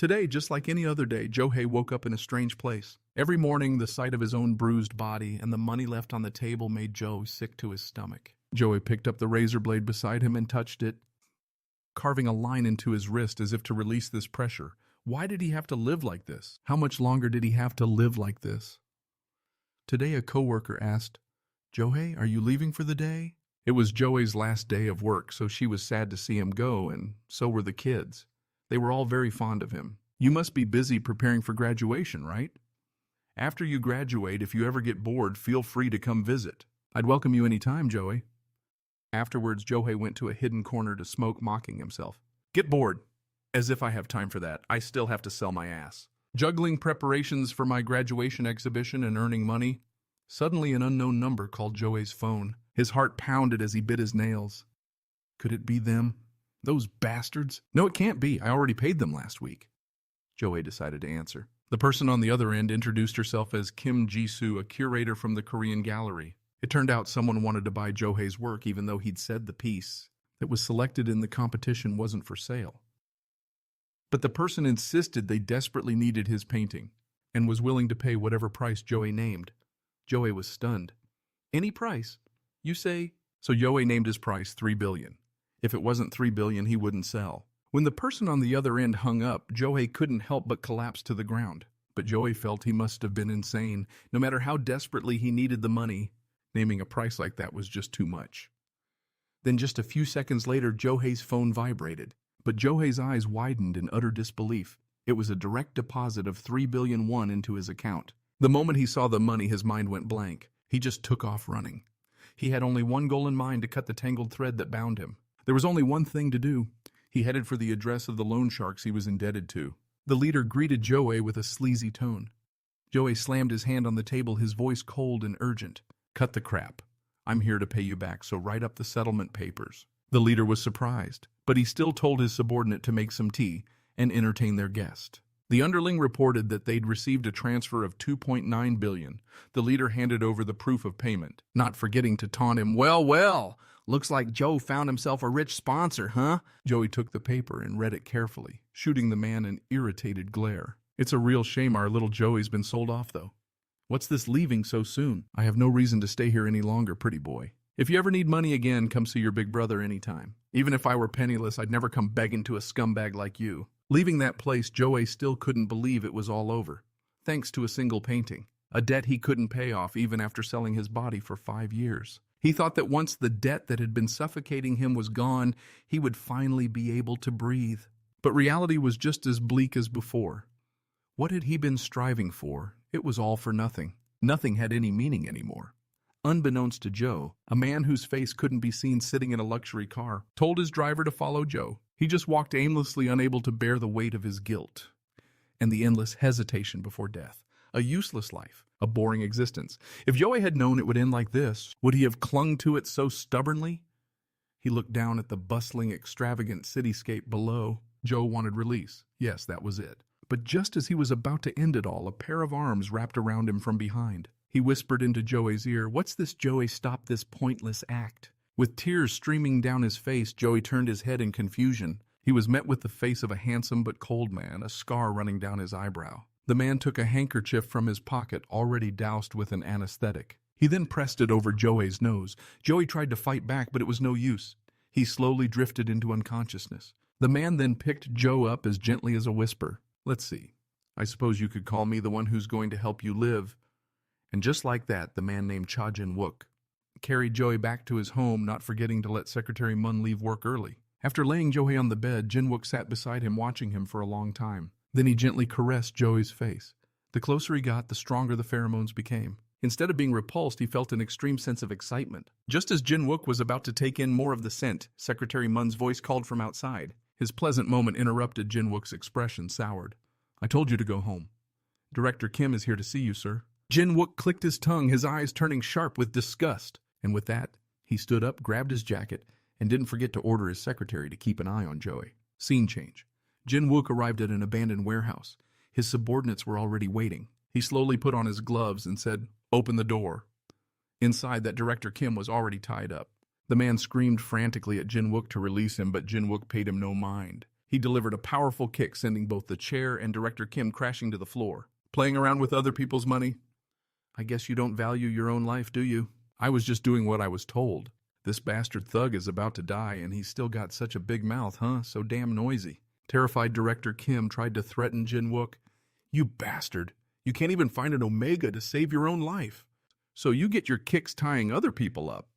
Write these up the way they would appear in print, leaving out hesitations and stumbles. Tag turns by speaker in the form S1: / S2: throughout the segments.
S1: Today, just like any other day, Johei woke up in a strange place. Every morning, the sight of his own bruised body and the money left on the table made Joe sick to his stomach. Johei picked up the razor blade beside him and touched it, carving a line into his wrist as if to release this pressure. Why did he have to live like this? How much longer did he have to live like this? Today, a coworker asked, "Johei, are you leaving for the day?" It was Joey's last day of work, so she was sad to see him go, and so were the kids. They were all very fond of him. "You must be busy preparing for graduation, right? After you graduate, if you ever get bored, feel free to come visit. I'd welcome you any time, Joey." Afterwards, Johei went to a hidden corner to smoke, mocking himself. "Get bored? As if I have time for that. I still have to sell my ass. Juggling preparations for my graduation exhibition and earning money." Suddenly, an unknown number called Joey's phone. His heart pounded as he bit his nails. Could it be them? Those bastards? No, it can't be. I already paid them last week. Joey decided to answer. The person on the other end introduced herself as Kim Jisoo, a curator from the Korean gallery. It turned out someone wanted to buy Johei's work even though he'd said the piece that was selected in the competition wasn't for sale. But the person insisted they desperately needed his painting and was willing to pay whatever price Joey named. Joey was stunned. "Any price? You say?" So Joey named his price $3 billion. If it wasn't $3 billion, he wouldn't sell. When the person on the other end hung up, Joey couldn't help but collapse to the ground. But Joey felt he must have been insane. No matter how desperately he needed the money, naming a price like that was just too much. Then just a few seconds later, Johei's phone vibrated. But Johei's eyes widened in utter disbelief. It was a direct deposit of 3 billion won into his account. The moment he saw the money, his mind went blank. He just took off running. He had only one goal in mind: to cut the tangled thread that bound him. There was only one thing to do. He headed for the address of the loan sharks he was indebted to. The leader greeted Joey with a sleazy tone. Joey slammed his hand on the table, his voice cold and urgent. "Cut the crap. I'm here to pay you back, so write up the settlement papers." The leader was surprised, but he still told his subordinate to make some tea and entertain their guest. The underling reported that they'd received a transfer of 2.9 billion. The leader handed over the proof of payment, not forgetting to taunt him. Well, looks like Joe found himself a rich sponsor, huh?" Joey took the paper and read it carefully, shooting the man an irritated glare. "It's a real shame our little Joey's been sold off, though. What's this leaving so soon? I have no reason to stay here any longer, pretty boy. If you ever need money again, come see your big brother anytime. Even if I were penniless, I'd never come begging to a scumbag like you." Leaving that place, Joey still couldn't believe it was all over. Thanks to a single painting. A debt he couldn't pay off even after selling his body for 5 years. He thought that once the debt that had been suffocating him was gone, he would finally be able to breathe. But reality was just as bleak as before. What had he been striving for? It was all for nothing. Nothing had any meaning anymore. Unbeknownst to Joe, a man whose face couldn't be seen sitting in a luxury car told his driver to follow Joe. He just walked aimlessly, unable to bear the weight of his guilt and the endless hesitation before death. A useless life, a boring existence. If Joey had known it would end like this, would he have clung to it so stubbornly? He looked down at the bustling, extravagant cityscape below. Joe wanted release. Yes, that was it. But just as he was about to end it all, a pair of arms wrapped around him from behind. He whispered into Joey's ear, "What's this, Joey? Stop this pointless act." With tears streaming down his face, Joey turned his head in confusion. He was met with the face of a handsome but cold man, a scar running down his eyebrow. The man took a handkerchief from his pocket, already doused with an anesthetic. He then pressed it over Joey's nose. Joey tried to fight back, but it was no use. He slowly drifted into unconsciousness. The man then picked Joe up as gently as a whisper. "Let's see. I suppose you could call me the one who's going to help you live." And just like that, the man named Cha Jin-wook carried Joey back to his home, not forgetting to let Secretary Mun leave work early. After laying Joey on the bed, Jin-wook sat beside him, watching him for a long time. Then he gently caressed Joey's face. The closer he got, the stronger the pheromones became. Instead of being repulsed, he felt an extreme sense of excitement. Just as Jin-wook was about to take in more of the scent, Secretary Mun's voice called from outside. His pleasant moment interrupted. Jin-wook's expression soured. "I told you to go home. Director Kim is here to see you, sir." Jin-wook clicked his tongue, his eyes turning sharp with disgust. And with that, he stood up, grabbed his jacket, and didn't forget to order his secretary to keep an eye on Joey. Scene change. Jin-wook arrived at an abandoned warehouse. His subordinates were already waiting. He slowly put on his gloves and said, "Open the door." Inside, that Director Kim was already tied up. The man screamed frantically at Jin-wook to release him, but Jin-wook paid him no mind. He delivered a powerful kick, sending both the chair and Director Kim crashing to the floor. Playing around with other people's money? I guess you don't value your own life, do you? I was just doing what I was told. This bastard thug is about to die, and he's still got such a big mouth, huh? So damn noisy. Terrified Director Kim tried to threaten Jin-wook. You bastard. You can't even find an Omega to save your own life. So you get your kicks tying other people up.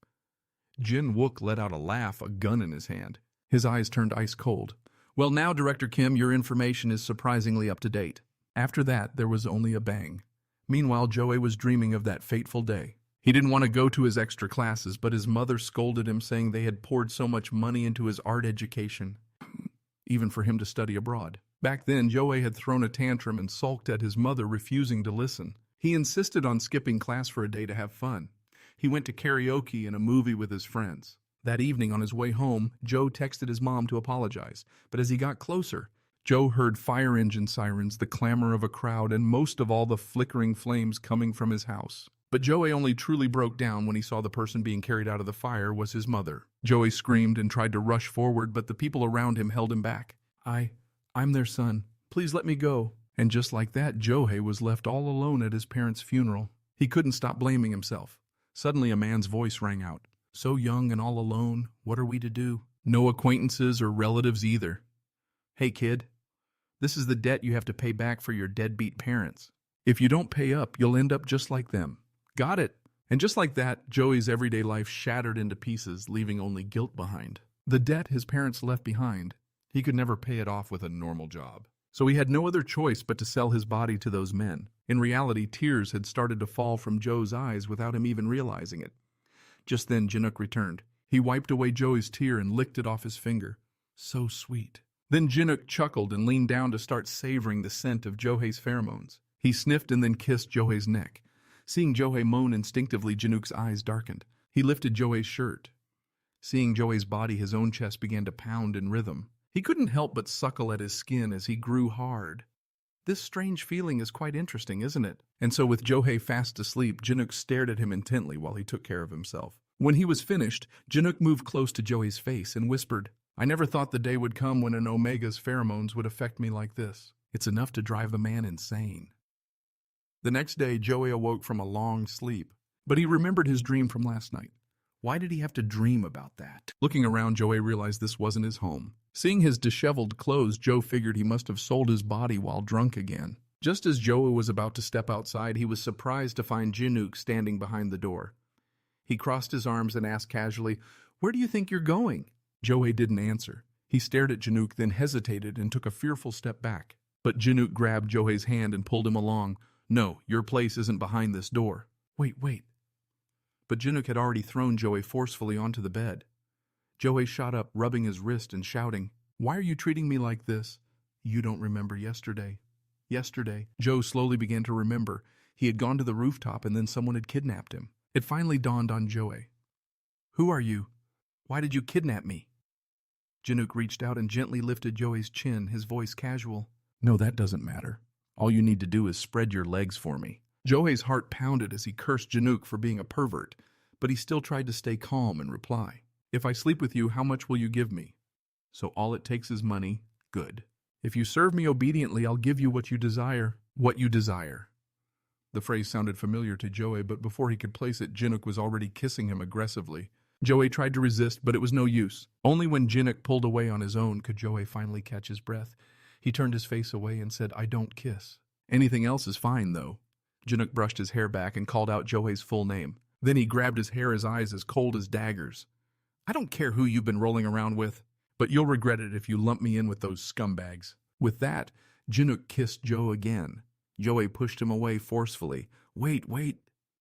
S1: Jin-wook let out a laugh, a gun in his hand. His eyes turned ice cold. Well, now, Director Kim, your information is surprisingly up to date. After that, there was only a bang. Meanwhile, Joey was dreaming of that fateful day. He didn't want to go to his extra classes, but his mother scolded him, saying they had poured so much money into his art education, even for him to study abroad. Back then, Joey had thrown a tantrum and sulked at his mother, refusing to listen. He insisted on skipping class for a day to have fun. He went to karaoke and a movie with his friends. That evening, on his way home, Joe texted his mom to apologize, but as he got closer, Joe heard fire engine sirens, the clamor of a crowd, and most of all the flickering flames coming from his house. But Joey only truly broke down when he saw the person being carried out of the fire was his mother. Joey screamed and tried to rush forward, but the people around him held him back. I'm their son. Please let me go. And just like that, Joey was left all alone at his parents' funeral. He couldn't stop blaming himself. Suddenly a man's voice rang out. So young and all alone, what are we to do? No acquaintances or relatives either. Hey kid, this is the debt you have to pay back for your deadbeat parents. If you don't pay up, you'll end up just like them. Got it. And just like that, Joey's everyday life shattered into pieces, leaving only guilt behind. The debt his parents left behind, he could never pay it off with a normal job. So he had no other choice but to sell his body to those men. In reality, tears had started to fall from Joe's eyes without him even realizing it. Just then, Jinook returned. He wiped away Joey's tear and licked it off his finger. So sweet. Then Jinook chuckled and leaned down to start savoring the scent of Joey's pheromones. He sniffed and then kissed Joey's neck. Seeing Joey moan instinctively, Jinook's eyes darkened. He lifted Joey's shirt. Seeing Joey's body, his own chest began to pound in rhythm. He couldn't help but suckle at his skin as he grew hard. This strange feeling is quite interesting, isn't it? And so with Joey fast asleep, Jinook stared at him intently while he took care of himself. When he was finished, Jinook moved close to Joey's face and whispered, I never thought the day would come when an Omega's pheromones would affect me like this. It's enough to drive a man insane. The next day, Joey awoke from a long sleep, but he remembered his dream from last night. Why did he have to dream about that? Looking around, Joey realized this wasn't his home. Seeing his disheveled clothes, Joe figured he must have sold his body while drunk again. Just as Joey was about to step outside, he was surprised to find Jinook standing behind the door. He crossed his arms and asked casually, Where do you think you're going? Joey didn't answer. He stared at Jinook, then hesitated and took a fearful step back. But Jinook grabbed Joey's hand and pulled him along. No, your place isn't behind this door. Wait. But Jinook had already thrown Joey forcefully onto the bed. Joey shot up, rubbing his wrist and shouting, Why are you treating me like this? You don't remember yesterday. Yesterday, Joe slowly began to remember. He had gone to the rooftop and then someone had kidnapped him. It finally dawned on Joey. Who are you? Why did you kidnap me? Jinook reached out and gently lifted Joey's chin, his voice casual. No, that doesn't matter. All you need to do is spread your legs for me. Joey's heart pounded as he cursed Jinook for being a pervert, but he still tried to stay calm and reply. If I sleep with you, how much will you give me? So all it takes is money? Good. If you serve me obediently, I'll give you what you desire. What you desire. The phrase sounded familiar to Joey, but before he could place it, Jinook was already kissing him aggressively. Joey tried to resist, but it was no use. Only when Jinook pulled away on his own could Joey finally catch his breath. He turned his face away and said, I don't kiss. Anything else is fine, though. Jinook brushed his hair back and called out Joey's full name. Then he grabbed his hair, his eyes as cold as daggers. I don't care who you've been rolling around with, but you'll regret it if you lump me in with those scumbags. With that, Jinook kissed Joe again. Joey pushed him away forcefully. Wait.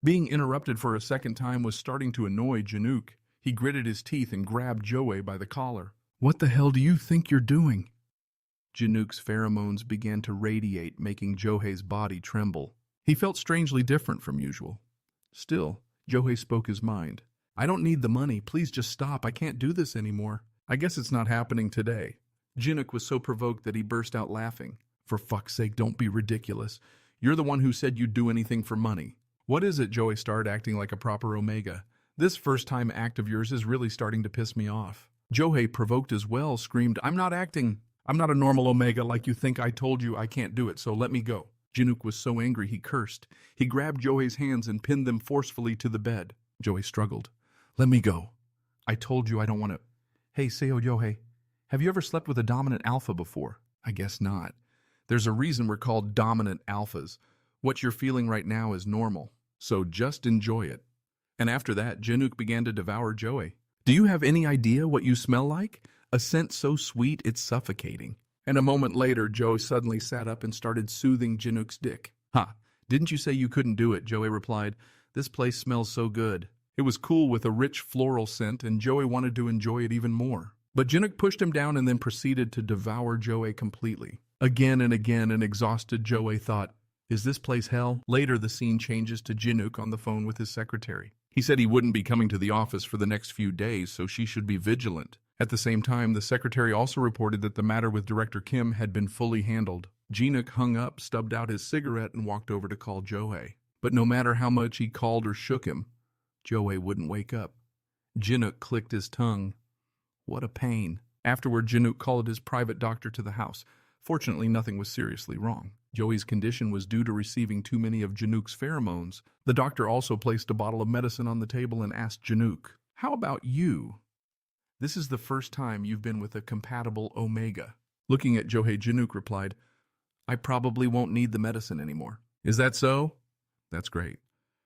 S1: Being interrupted for a second time was starting to annoy Jinook. He gritted his teeth and grabbed Joey by the collar. What the hell do you think you're doing? Jinook's pheromones began to radiate, making Joey's body tremble. He felt strangely different from usual. Still, Joey spoke his mind. I don't need the money. Please just stop. I can't do this anymore. I guess it's not happening today. Jinook was so provoked that he burst out laughing. For fuck's sake, don't be ridiculous. You're the one who said you'd do anything for money. What is it? Joey started acting like a proper Omega. This first-time act of yours is really starting to piss me off. Joey, provoked as well, screamed, I'm not acting. I'm not a normal Omega like you think. I told you I can't do it, so let me go. Jinook was so angry he cursed. He grabbed Joey's hands and pinned them forcefully to the bed. Joey struggled. Let me go. I told you I don't want to. Hey, Seo Yohei, have you ever slept with a dominant alpha before? I guess not. There's a reason we're called dominant alphas. What you're feeling right now is normal, so just enjoy it. And after that, Jinook began to devour Joey. Do you have any idea what you smell like? A scent so sweet it's suffocating. And a moment later, Joe suddenly sat up and started soothing Jinook's dick. Ha! Didn't you say you couldn't do it? Joey replied. This place smells so good. It was cool with a rich floral scent, and Joey wanted to enjoy it even more. But Jinook pushed him down and then proceeded to devour Joey completely. Again and again, an exhausted Joey thought, is this place hell? Later, the scene changes to Jinook on the phone with his secretary. He said he wouldn't be coming to the office for the next few days, so she should be vigilant. At the same time, the secretary also reported that the matter with Director Kim had been fully handled. Jinook hung up, stubbed out his cigarette, and walked over to call Joey. But no matter how much he called or shook him, Joey wouldn't wake up. Jinook clicked his tongue. What a pain. Afterward, Jinook called his private doctor to the house. Fortunately, nothing was seriously wrong. Joey's condition was due to receiving too many of Jinook's pheromones. The doctor also placed a bottle of medicine on the table and asked Jinook, how about you? This is the first time you've been with a compatible Omega. Looking at Joey, Jinook replied, I probably won't need the medicine anymore. Is that so? That's great.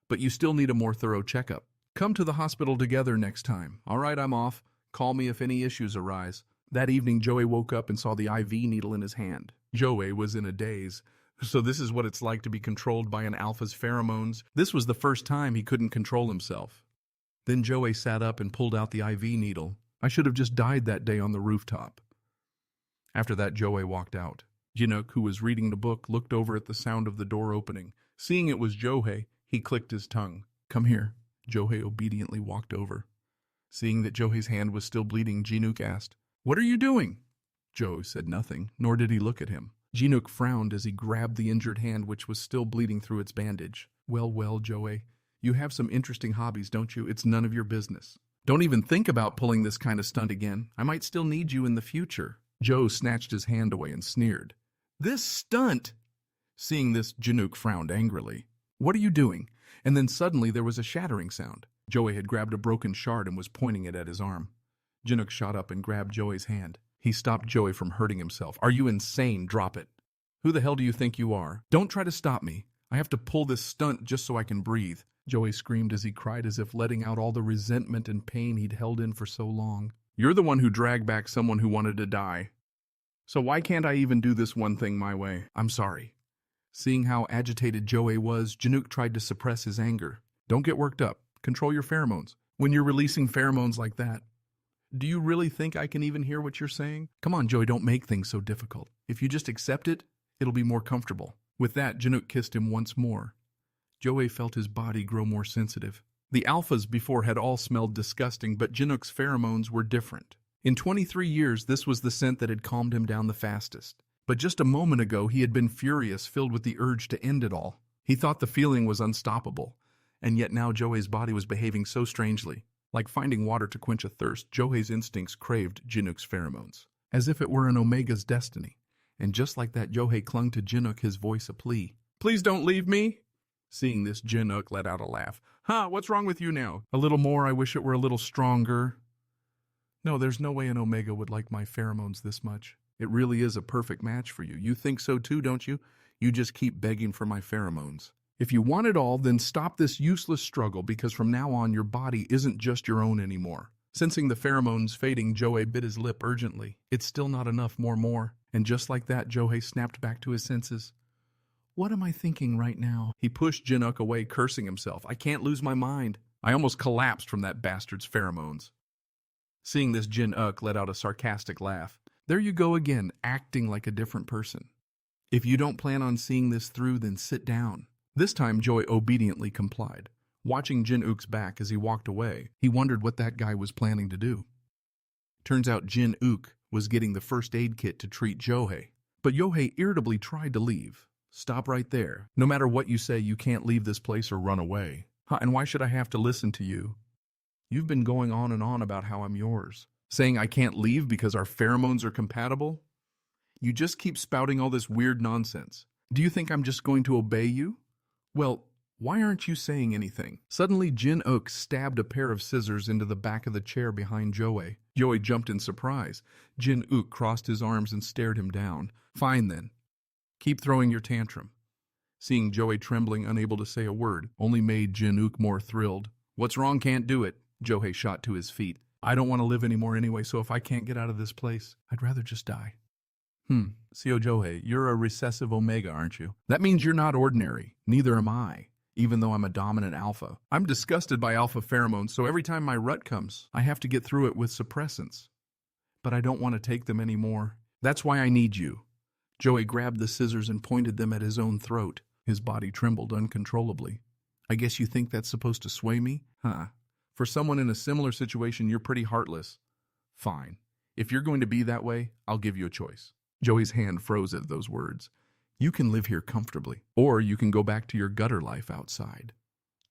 S1: But you still need a more thorough checkup. Come to the hospital together next time. All right, I'm off. Call me if any issues arise. That evening, Joey woke up and saw the IV needle in his hand. Joey was in a daze. So this is what it's like to be controlled by an alpha's pheromones. This was the first time he couldn't control himself. Then Joey sat up and pulled out the IV needle. I should have just died that day on the rooftop. After that, Joey walked out. Jinook, who was reading the book, looked over at the sound of the door opening. Seeing it was Joey, he clicked his tongue. Come here. Joey obediently walked over. Seeing that Joey's hand was still bleeding, Jinook asked, What are you doing? Joe said nothing, nor did he look at him. Jinook frowned as he grabbed the injured hand which was still bleeding through its bandage. Well, Joey, you have some interesting hobbies, don't you? It's none of your business. Don't even think about pulling this kind of stunt again. I might still need you in the future. Joe snatched his hand away and sneered. This stunt! Seeing this, Jinook frowned angrily. What are you doing? And then suddenly there was a shattering sound. Joey had grabbed a broken shard and was pointing it at his arm. Jinook shot up and grabbed Joey's hand. He stopped Joey from hurting himself. Are you insane? Drop it. Who the hell do you think you are? Don't try to stop me. I have to pull this stunt just so I can breathe. Joey screamed as he cried as if letting out all the resentment and pain he'd held in for so long. You're the one who dragged back someone who wanted to die. So why can't I even do this one thing my way? I'm sorry. Seeing how agitated Joey was, Jinook tried to suppress his anger. Don't get worked up. Control your pheromones. When you're releasing pheromones like that, do you really think I can even hear what you're saying? Come on, Joey, don't make things so difficult. If you just accept it, it'll be more comfortable. With that, Jinook kissed him once more. Joey felt his body grow more sensitive. The alphas before had all smelled disgusting, but Jinook's pheromones were different. In 23 years, this was the scent that had calmed him down the fastest. But just a moment ago, he had been furious, filled with the urge to end it all. He thought the feeling was unstoppable. And yet now Joey's body was behaving so strangely. Like finding water to quench a thirst, Joey's instincts craved Jinook's pheromones, as if it were an Omega's destiny. And just like that, Joey clung to Jinook, his voice a plea. Please don't leave me. Seeing this, Jinook let out a laugh. What's wrong with you now? A little more, I wish it were a little stronger. No, there's no way an Omega would like my pheromones this much. It really is a perfect match for you. You think so too, don't you? You just keep begging for my pheromones. If you want it all, then stop this useless struggle, because from now on your body isn't just your own anymore. Sensing the pheromones fading, Joey bit his lip urgently. It's still not enough, more. And just like that, Joey snapped back to his senses. What am I thinking right now? He pushed Jinook away, cursing himself. I can't lose my mind. I almost collapsed from that bastard's pheromones. Seeing this, Jinook let out a sarcastic laugh. There you go again, acting like a different person. If you don't plan on seeing this through, then sit down. This time, Joey obediently complied. Watching Jinook's back as he walked away, he wondered what that guy was planning to do. Turns out Jinook was getting the first aid kit to treat Joey. But Joey irritably tried to leave. Stop right there. No matter what you say, you can't leave this place or run away. And why should I have to listen to you? You've been going on and on about how I'm yours. Saying I can't leave because our pheromones are compatible? You just keep spouting all this weird nonsense. Do you think I'm just going to obey you? Well, why aren't you saying anything? Suddenly, Jin-uk stabbed a pair of scissors into the back of the chair behind Joey. Joey jumped in surprise. Jin-uk crossed his arms and stared him down. Fine then. Keep throwing your tantrum. Seeing Joey trembling, unable to say a word, only made Jin-uk more thrilled. What's wrong? Can't do it. Joey shot to his feet. I don't want to live anymore anyway, so if I can't get out of this place, I'd rather just die. Seo Joey, you're a recessive omega, aren't you? That means you're not ordinary. Neither am I, even though I'm a dominant alpha. I'm disgusted by alpha pheromones, so every time my rut comes, I have to get through it with suppressants. But I don't want to take them anymore. That's why I need you. Joey grabbed the scissors and pointed them at his own throat. His body trembled uncontrollably. I guess you think that's supposed to sway me? Huh. For someone in a similar situation, you're pretty heartless. Fine. If you're going to be that way, I'll give you a choice. Joey's hand froze at those words. You can live here comfortably, or you can go back to your gutter life outside.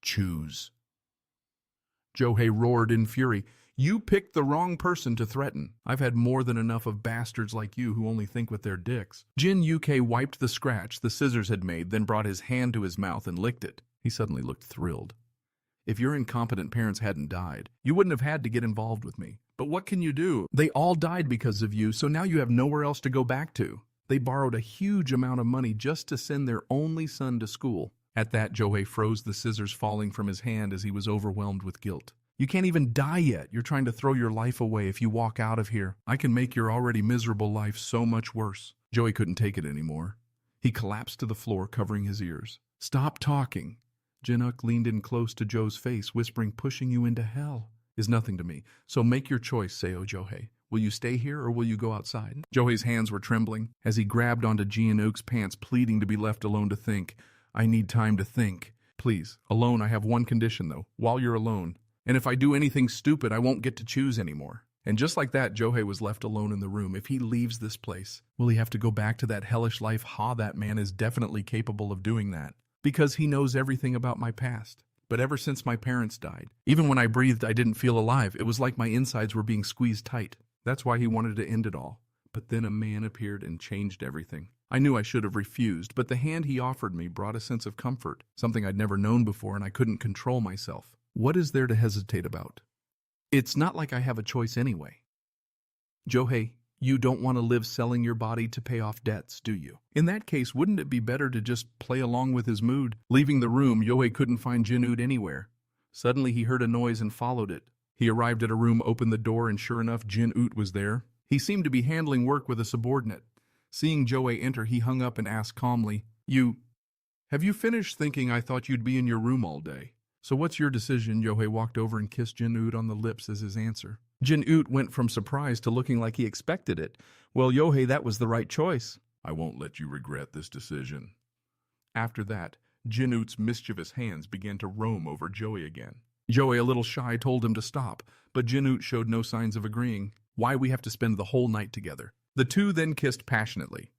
S1: Choose. Joey roared in fury. You picked the wrong person to threaten. I've had more than enough of bastards like you who only think with their dicks. Jin-uk wiped the scratch the scissors had made, then brought his hand to his mouth and licked it. He suddenly looked thrilled. If your incompetent parents hadn't died, you wouldn't have had to get involved with me. But what can you do? They all died because of you, so now you have nowhere else to go back to. They borrowed a huge amount of money just to send their only son to school. At that, Joey froze, the scissors falling from his hand as he was overwhelmed with guilt. You can't even die yet. You're trying to throw your life away if you walk out of here. I can make your already miserable life so much worse. Joey couldn't take it anymore. He collapsed to the floor, covering his ears. Stop talking. Jin-uk leaned in close to Joe's face, whispering, pushing you into hell is nothing to me. So make your choice, Seo Joey. Will you stay here or will you go outside? Joey's hands were trembling as he grabbed onto Jin-uk's pants, pleading to be left alone to think. I need time to think. Please, alone. I have one condition, though. While you're alone. And if I do anything stupid, I won't get to choose anymore. And just like that, Joey was left alone in the room. If he leaves this place, will he have to go back to that hellish life? That man is definitely capable of doing that. Because he knows everything about my past. But ever since my parents died, even when I breathed, I didn't feel alive. It was like my insides were being squeezed tight. That's why he wanted to end it all. But then a man appeared and changed everything. I knew I should have refused, but the hand he offered me brought a sense of comfort, something I'd never known before, and I couldn't control myself. What is there to hesitate about? It's not like I have a choice anyway. Joey, you don't want to live selling your body to pay off debts, do you? In that case, wouldn't it be better to just play along with his mood? Leaving the room, Joey couldn't find Jin-uk anywhere. Suddenly, he heard a noise and followed it. He arrived at a room, opened the door, and sure enough, Jin-uk was there. He seemed to be handling work with a subordinate. Seeing Joey enter, he hung up and asked calmly, Have you finished thinking? I thought you'd be in your room all day. So what's your decision? Joey walked over and kissed Jin-uk on the lips as his answer. Jin-uk went from surprise to looking like he expected it. Well, Joey, that was the right choice. I won't let you regret this decision. After that, Jin-uk's mischievous hands began to roam over Joey again. Joey, a little shy, told him to stop, but Jin-uk showed no signs of agreeing. Why we have to spend the whole night together? The two then kissed passionately.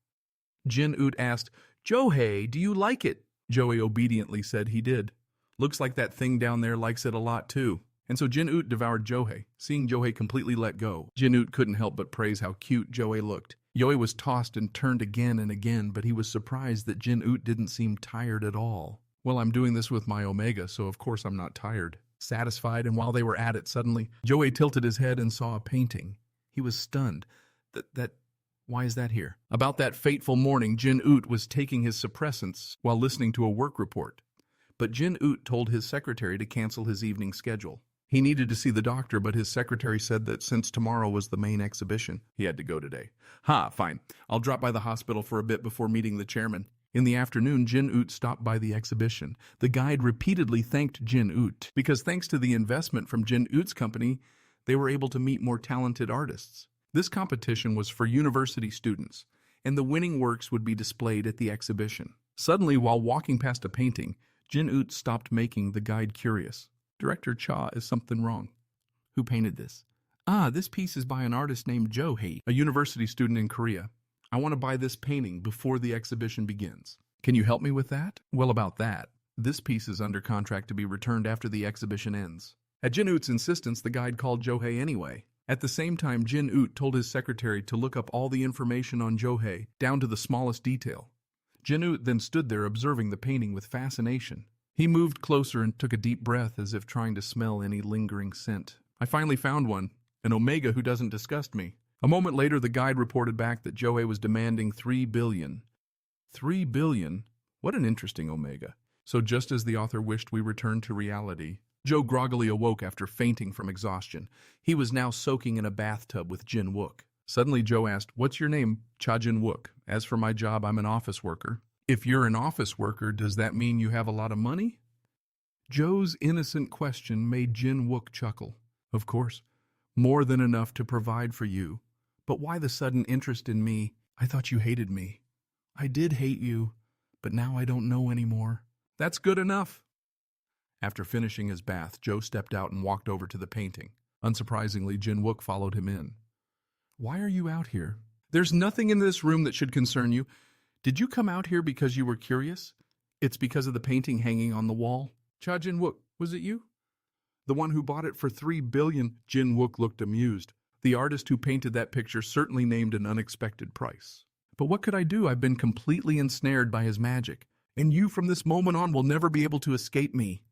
S1: Jin-uk asked, Joey, do you like it? Joey obediently said he did. Looks like that thing down there likes it a lot too. And so Jin-uk devoured Joey. Seeing Joey completely let go, Jin-uk couldn't help but praise how cute Joey looked. Joey was tossed and turned again and again, but he was surprised that Jin-uk didn't seem tired at all. Well, I'm doing this with my omega, so of course I'm not tired. Satisfied, and while they were at it, suddenly, Joey tilted his head and saw a painting. He was stunned. Why is that here? About that fateful morning, Jin-uk was taking his suppressants while listening to a work report. But Jin-uk told his secretary to cancel his evening schedule. He needed to see the doctor, but his secretary said that since tomorrow was the main exhibition, he had to go today. Fine. I'll drop by the hospital for a bit before meeting the chairman. In the afternoon, Jin-uk stopped by the exhibition. The guide repeatedly thanked Jin-uk because thanks to the investment from Jin-uk's company, they were able to meet more talented artists. This competition was for university students, and the winning works would be displayed at the exhibition. Suddenly, while walking past a painting, Jin-uk stopped, making the guide curious. Director Cha, is something wrong? Who painted this? This piece is by an artist named Joey, a university student in Korea. I want to buy this painting before the exhibition begins. Can you help me with that? Well, about that, this piece is under contract to be returned after the exhibition ends. At Jin-uk's insistence, the guide called Joey anyway. At the same time, Jin Oot told his secretary to look up all the information on Johei, down to the smallest detail. Jin Oot then stood there observing the painting with fascination. He moved closer and took a deep breath as if trying to smell any lingering scent. I finally found one, an omega who doesn't disgust me. A moment later, the guide reported back that Johei was demanding 3 billion. 3 billion? What an interesting omega. So just as the author wished, we returned to reality. Joe groggily awoke after fainting from exhaustion. He was now soaking in a bathtub with Jin Wook. Suddenly Joe asked, "What's your name?" "Cha Jin Wook. As for my job, I'm an office worker." "If you're an office worker, does that mean you have a lot of money?" Joe's innocent question made Jin Wook chuckle. "Of course. More than enough to provide for you. But why the sudden interest in me? I thought you hated me." "I did hate you, but now I don't know anymore." "That's good enough." After finishing his bath, Joe stepped out and walked over to the painting. Unsurprisingly, Jin Wook followed him in. "Why are you out here?" "There's nothing in this room that should concern you. Did you come out here because you were curious?" "It's because of the painting hanging on the wall." "Cha Jin Wook, was it you? The one who bought it for 3 billion? Jin Wook looked amused. The artist who painted that picture certainly named an unexpected price. "But what could I do? I've been completely ensnared by his magic. And you from this moment on will never be able to escape me."